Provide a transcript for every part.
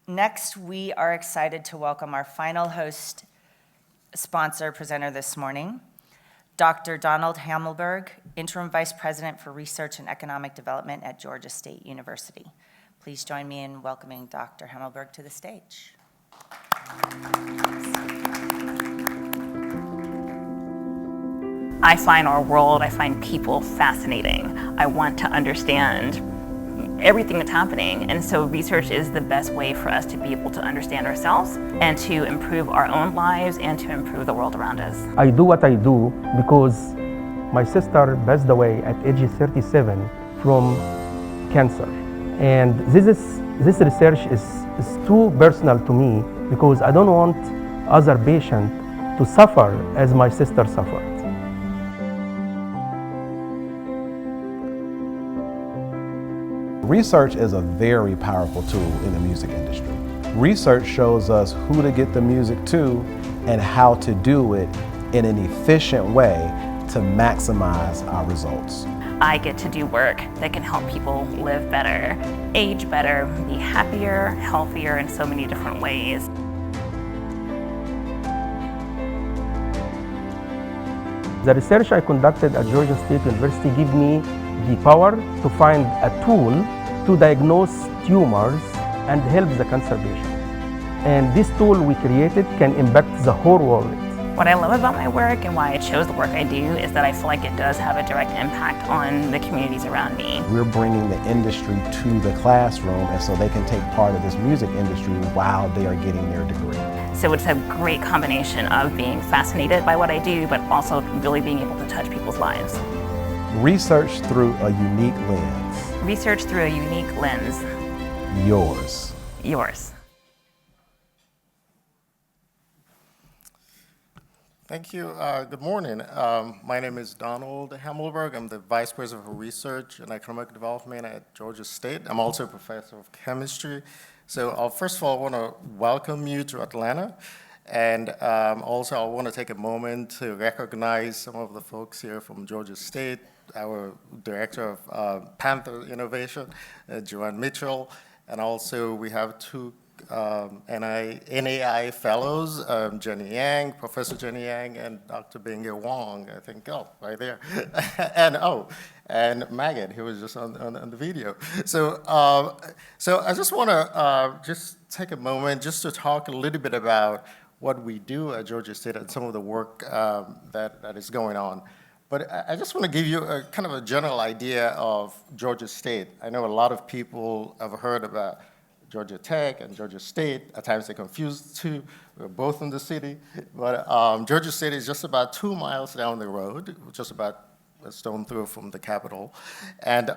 Next, we are excited to welcome our final host, sponsor, presenter this morning, Dr. Donald Hamelberg, Interim Vice President for Research and Economic Development at Georgia State University. Please join me in welcoming Dr. Hamelberg to the stage. I find our world, I find people fascinating. I want to understand everything that's happening, and so research is the best way for us to be able to understand ourselves and to improve our own lives and to improve the world around us. I do what I do because my sister passed away at age 37 from cancer. And this research is too personal to me because I don't want other patients to suffer as my sister suffered. Research is a very powerful tool in the music industry. Research shows us who to get the music to and how to do it in an efficient way to maximize our results. I get to do work that can help people live better, age better, be happier, healthier in so many different ways. The research I conducted at Georgia State University gave me the power to find a tool to diagnose tumors and help the cancer patient. And this tool we created can impact the whole world. What I love about my work and why I chose the work I do is that I feel like it does have a direct impact on the communities around me. We're bringing the industry to the classroom, and so they can take part of this music industry while they are getting their degree. So it's a great combination of being fascinated by what I do, but also really being able to touch people's lives. Research through a unique lens. Research through a unique lens. Yours. Yours. Thank you. Good morning. My name is Donald Hamelberg. I'm the Vice President for Research and Economic Development at Georgia State. I'm also a professor of chemistry. So first of all, I want to welcome you to Atlanta. And also, I want to take a moment to recognize some of the folks here from Georgia State, our Director of Panther Innovation, Joanne Mitchell, and also we have two HonNAI fellows, Jenny Yang, Professor Jenny Yang, and Dr. Bingye Wong, I think, right there. and Megan, who was just on the video. So I just want to just take a moment just to talk a little bit about what we do at Georgia State and some of the work that is going on. But I just want to give you a kind of a general idea of Georgia State. I know a lot of people have heard about Georgia Tech and Georgia State. At times they're confused too. We're both in the city. But Georgia State is just about 2 miles down the road, just about a stone throw from the Capitol. And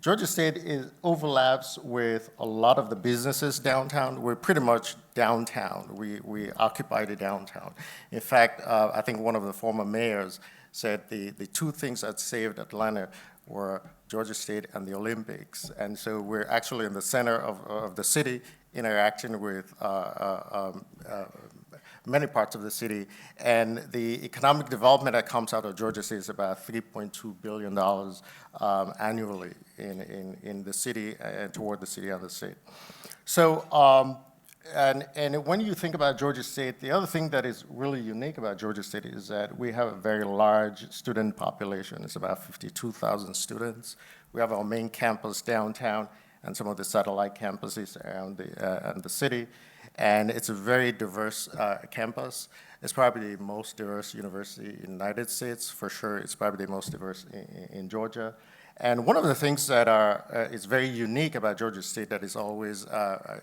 Georgia State overlaps with a lot of the businesses downtown. We're pretty much downtown. We occupy the downtown. In fact, I think one of the former mayors said the two things that saved Atlanta were Georgia State and the Olympics. And so we're actually in the center of the city, interacting with many parts of the city. And the economic development that comes out of Georgia State is about $3.2 billion annually in the city and toward the city and the state. So, and when you think about Georgia State, the other thing that is really unique about Georgia State is that we have a very large student population. It's about 52,000 students. We have our main campus downtown and some of the satellite campuses around the city. And it's a very diverse campus. It's probably the most diverse university in the United States. For sure, it's probably the most diverse in Georgia. And one of the things that is very unique about Georgia State that is always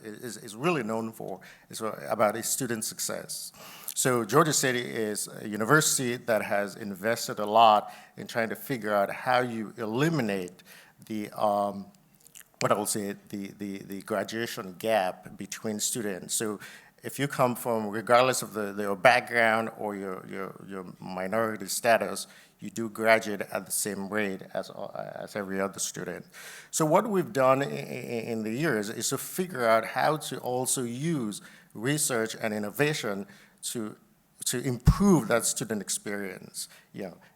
is really known for is about its student success. So Georgia State is a university that has invested a lot in trying to figure out how you eliminate the what I will say, the graduation gap between students. So if you come from, regardless of your background or your minority status, you do graduate at the same rate as every other student. So what we've done in the years is to figure out how to also use research and innovation to to improve that student experience,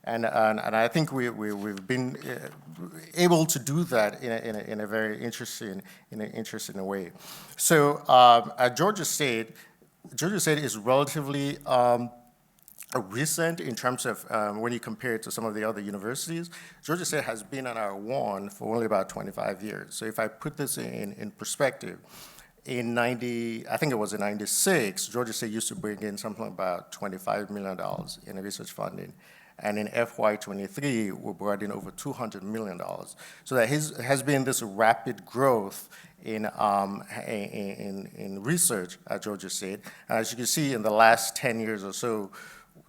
and I think we've been able to do that in a very interesting way. So at Georgia State is relatively recent in terms of when you compare it to some of the other universities. Georgia State has been on our one for only about 25 years. So if I put this in perspective, in I think it was in 96, Georgia State used to bring in something about $25 million in research funding. And in FY23, we brought in over $200 million. So there has been this rapid growth in research at Georgia State. And as you can see, in the last 10 years or so,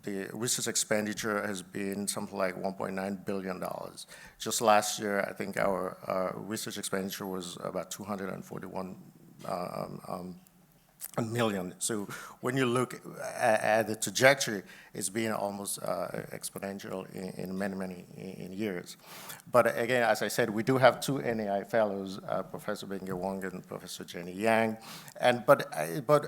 the research expenditure has been something like $1.9 billion. Just last year, I think our research expenditure was about 241 million. So when you look at the trajectory, it's been almost exponential in many years. But again, as I said, we do have two NAI fellows, Professor Benge Wong and Professor Jenny Yang. But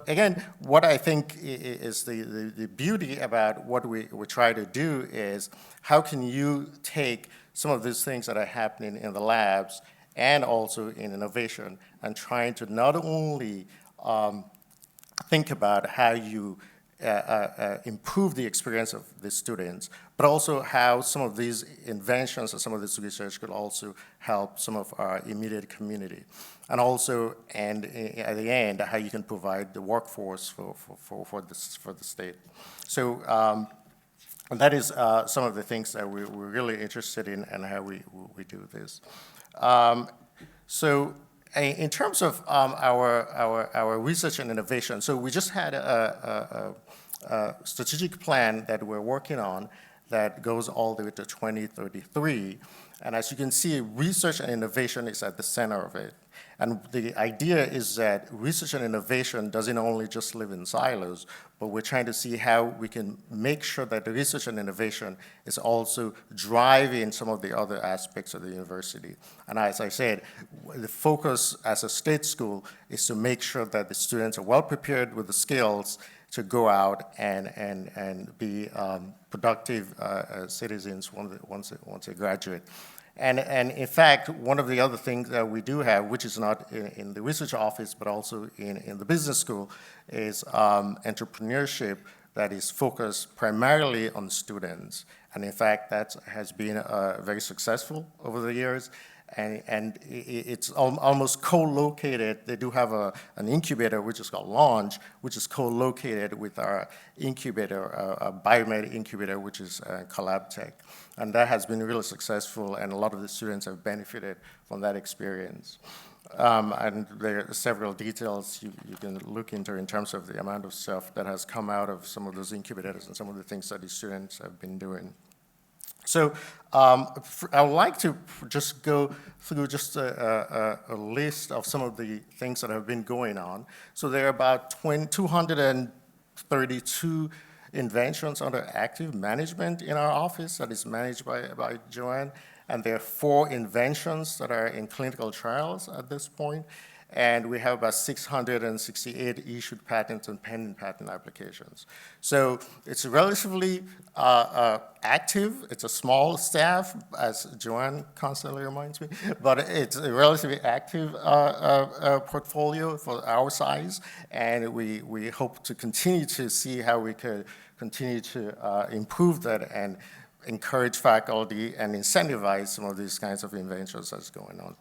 again, what I think is the beauty about what we try to do is how can you take some of these things that are happening in the labs and also in innovation, and trying to not only think about how you improve the experience of the students, but also how some of these inventions and some of this research could also help some of our immediate community. And also, and at the end, how you can provide the workforce for the state. So and that is some of the things that we're really interested in and how we do this. So in terms of our research and innovation, so we just had a strategic plan that we're working on that goes all the way to 2033. And as you can see, research and innovation is at the center of it. And the idea is that research and innovation doesn't only just live in silos, but we're trying to see how we can make sure that the research and innovation is also driving some of the other aspects of the university. And as I said, the focus as a state school is to make sure that the students are well prepared with the skills to go out and be productive citizens once they graduate. And in fact, one of the other things that we do have, which is not in the research office, but also in the business school, is entrepreneurship that is focused primarily on students. And in fact, that has been very successful over the years. And it's almost co-located. They do have an incubator, which is called Launch, which is co-located with our incubator, a biomed incubator, which is CollabTech. And that has been really successful, and a lot of the students have benefited from that experience. And there are several details you can look into in terms of the amount of stuff that has come out of some of those incubators and some of the things that the students have been doing. So I would like to just go through just a list of some of the things that have been going on. So there are about 232 inventions under active management in our office that is managed by Joanne. And there are 4 inventions that are in clinical trials at this point. And we have about 668 issued patents and pending patent applications. So it's relatively active. It's a small staff, as Joanne constantly reminds me, but it's a relatively active portfolio for our size. And we hope to continue to see how we could continue to improve that and encourage faculty and incentivize some of these kinds of inventions that's going on.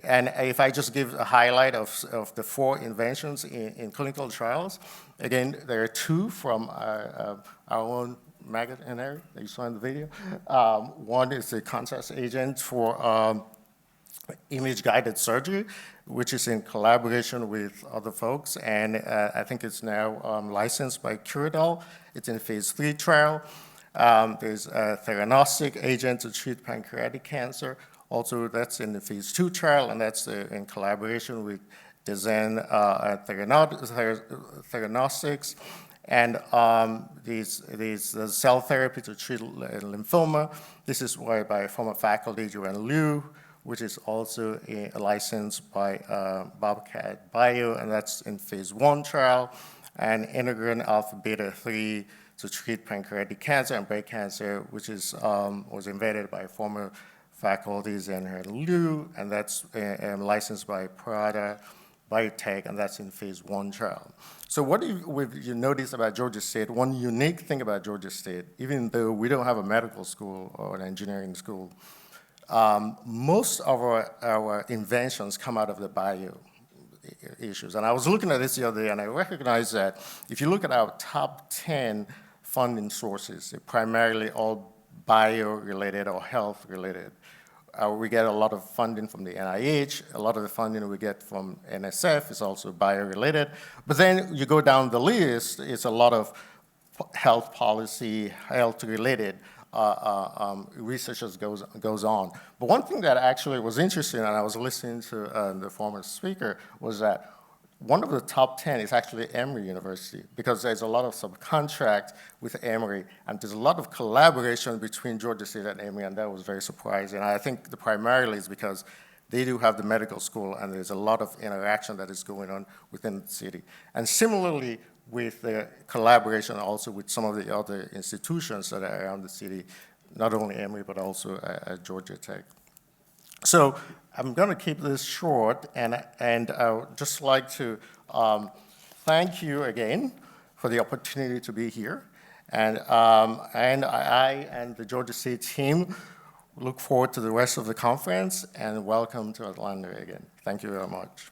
And if I just give a highlight of the 4 inventions in clinical trials, again, there are 2 from our own Maggot and Eric that you saw in the video. One is the contrast agent for image-guided surgery, which is in collaboration with other folks, and I think it's now licensed by Curadel. It's in a phase 3 trial. There's a theranostic agent to treat pancreatic cancer. Also, that's in the phase 2 trial, and that's in collaboration with Design Theranostics. And these cell therapy to treat lymphoma. This is by former faculty Joanne Liu, which is also licensed by Bobcat Bio, and that's in phase 1 trial. And integrin alpha beta 3 to treat pancreatic cancer and breast cancer, which is, was invented by former faculties in Liu, and that's licensed by Prada Biotech, and that's in phase 1 trial. So what you notice about Georgia State, one unique thing about Georgia State, even though we don't have a medical school or an engineering school, most of our inventions come out of the bio issues. And I was looking at this the other day, and I recognized that if you look at our top 10 funding sources, they're primarily all bio-related or health-related. We get a lot of funding from the NIH. A lot of the funding we get from NSF is also bio-related. But then you go down the list, it's a lot of health policy, health-related research goes on. But one thing that actually was interesting, and I was listening to the former speaker, was that one of the top 10 is actually Emory University, because there's a lot of subcontract with Emory, and there's a lot of collaboration between Georgia State and Emory, and that was very surprising. And I think primarily is because they do have the medical school, and there's a lot of interaction that is going on within the city. And similarly, with the collaboration also with some of the other institutions that are around the city, not only Emory, but also at Georgia Tech. So I'm going to keep this short, and I would just like to thank you again for the opportunity to be here. And I and the Georgia State team look forward to the rest of the conference, and welcome to Atlanta again. Thank you very much.